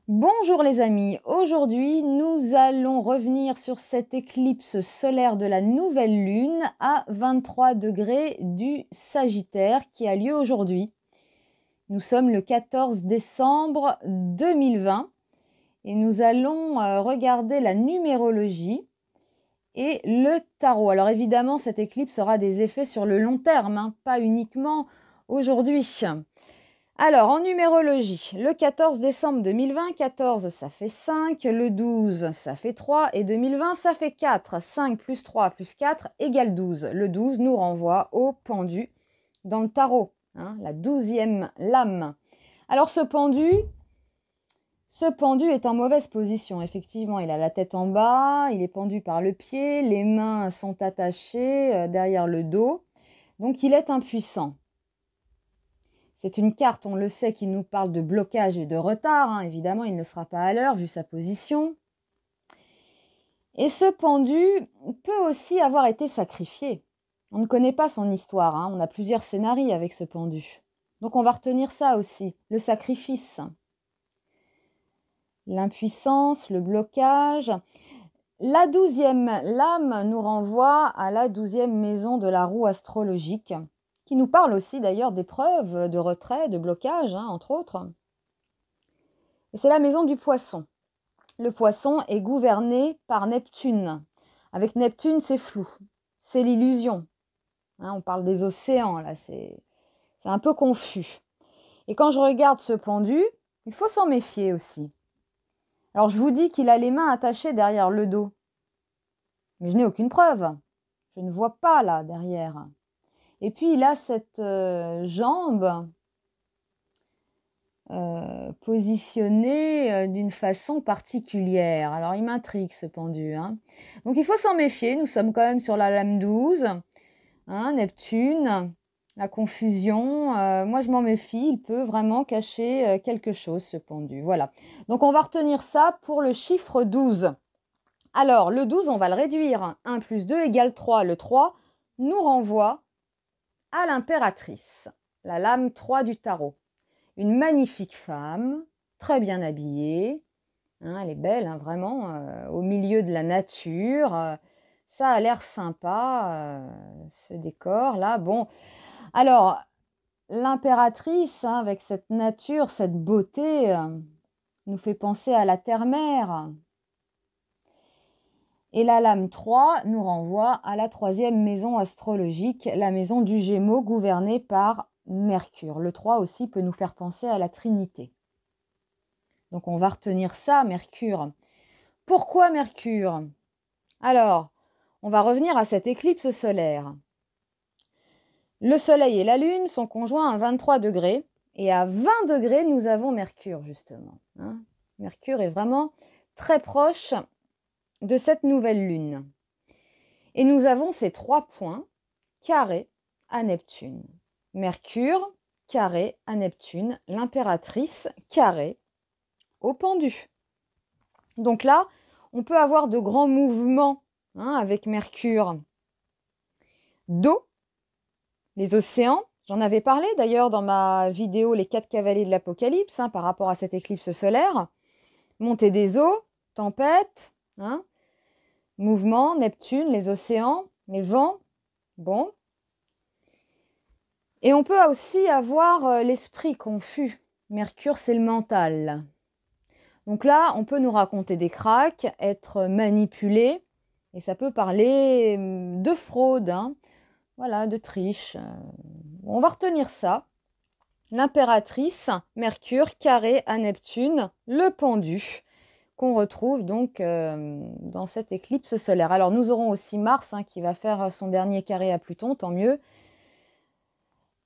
Bonjour les amis, aujourd'hui nous allons revenir sur cette éclipse solaire de la nouvelle lune à 23 degrés du Sagittaire qui a lieu aujourd'hui. Nous sommes le 14 décembre 2020 et nous allons regarder la numérologie et le tarot. Alors évidemment cette éclipse aura des effets sur le long terme, pas uniquement aujourd'hui. Alors, en numérologie, le 14 décembre 2020, 14 ça fait 5, le 12 ça fait 3 et 2020 ça fait 4. 5 plus 3 plus 4 égale 12. Le 12 nous renvoie au pendu dans le tarot, la 12e lame. Alors ce pendu est en mauvaise position, effectivement. Il a la tête en bas, il est pendu par le pied, les mains sont attachées derrière le dos, donc il est impuissant. C'est une carte, on le sait, qui nous parle de blocage et de retard. Évidemment, il ne sera pas à l'heure vu sa position. Et ce pendu peut aussi avoir été sacrifié. On ne connaît pas son histoire. On a plusieurs scénarios avec ce pendu. Donc on va retenir ça aussi, le sacrifice. L'impuissance, le blocage. La 12e lame nous renvoie à la 12e maison de la roue astrologique, qui nous parle aussi d'ailleurs d'épreuves, de retrait, de blocage, entre autres. Et c'est la maison du poisson. Le poisson est gouverné par Neptune. Avec Neptune, c'est flou, c'est l'illusion. On parle des océans, là, c'est un peu confus. Et quand je regarde ce pendu, il faut s'en méfier aussi. Alors je vous dis qu'il a les mains attachées derrière le dos. Mais je n'ai aucune preuve. Je ne vois pas là, derrière. Et puis, il a cette jambe positionnée d'une façon particulière. Alors, il m'intrigue ce pendu. Donc, il faut s'en méfier. Nous sommes quand même sur la lame 12. Neptune, la confusion. Moi, je m'en méfie. Il peut vraiment cacher quelque chose, ce pendu. Voilà. Donc, on va retenir ça pour le chiffre 12. Alors, le 12, on va le réduire. 1 plus 2 égale 3. Le 3 nous renvoie à l'impératrice, la lame 3 du tarot. Une magnifique femme, très bien habillée. Elle est belle, vraiment, au milieu de la nature. Ça a l'air sympa, ce décor-là. Bon, alors, l'impératrice, avec cette nature, cette beauté, nous fait penser à la terre-mère. Et la lame 3 nous renvoie à la 3e maison astrologique, la maison du Gémeaux gouvernée par Mercure. Le 3 aussi peut nous faire penser à la Trinité. Donc on va retenir ça, Mercure. Pourquoi Mercure? Alors, on va revenir à cette éclipse solaire. Le Soleil et la Lune sont conjoints à 23 degrés. Et à 20 degrés, nous avons Mercure, justement. Mercure est vraiment très proche de cette nouvelle lune. Et nous avons ces 3 points carrés à Neptune. Mercure, carré à Neptune, l'impératrice, carré au pendu. Donc là, on peut avoir de grands mouvements avec Mercure. D'eau, les océans, j'en avais parlé d'ailleurs dans ma vidéo Les 4 cavaliers de l'Apocalypse, par rapport à cette éclipse solaire. Montée des eaux, tempête, mouvement, Neptune, les océans, les vents. Bon. Et on peut aussi avoir l'esprit confus. Mercure, c'est le mental. Donc là, on peut nous raconter des cracks, être manipulé. Et ça peut parler de fraude, voilà, de triche. On va retenir ça. L'impératrice, Mercure, carré à Neptune, le pendu, qu'on retrouve donc dans cette éclipse solaire. Alors nous aurons aussi Mars qui va faire son dernier carré à Pluton, tant mieux.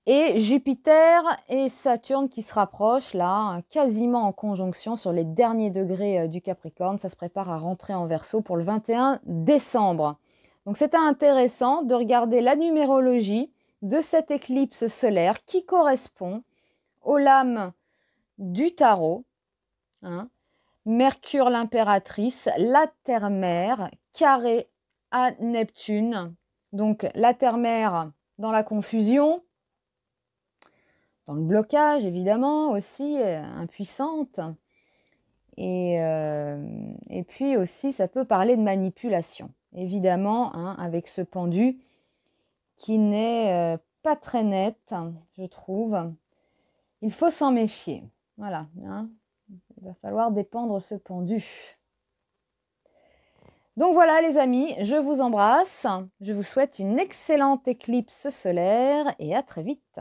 Et Jupiter et Saturne qui se rapprochent là, quasiment en conjonction sur les derniers degrés du Capricorne. Ça se prépare à rentrer en Verseau pour le 21 décembre. Donc c'est intéressant de regarder la numérologie de cette éclipse solaire qui correspond aux lames du tarot. Mercure l'impératrice, la terre-mère, carré à Neptune. Donc la terre-mère dans la confusion, dans le blocage évidemment aussi, impuissante. Et puis aussi, ça peut parler de manipulation. Évidemment, hein, avec ce pendu qui n'est pas très net, je trouve. Il faut s'en méfier. Voilà, hein. Il va falloir dépendre ce pendu. Donc voilà les amis, je vous embrasse. Je vous souhaite une excellente éclipse solaire et à très vite.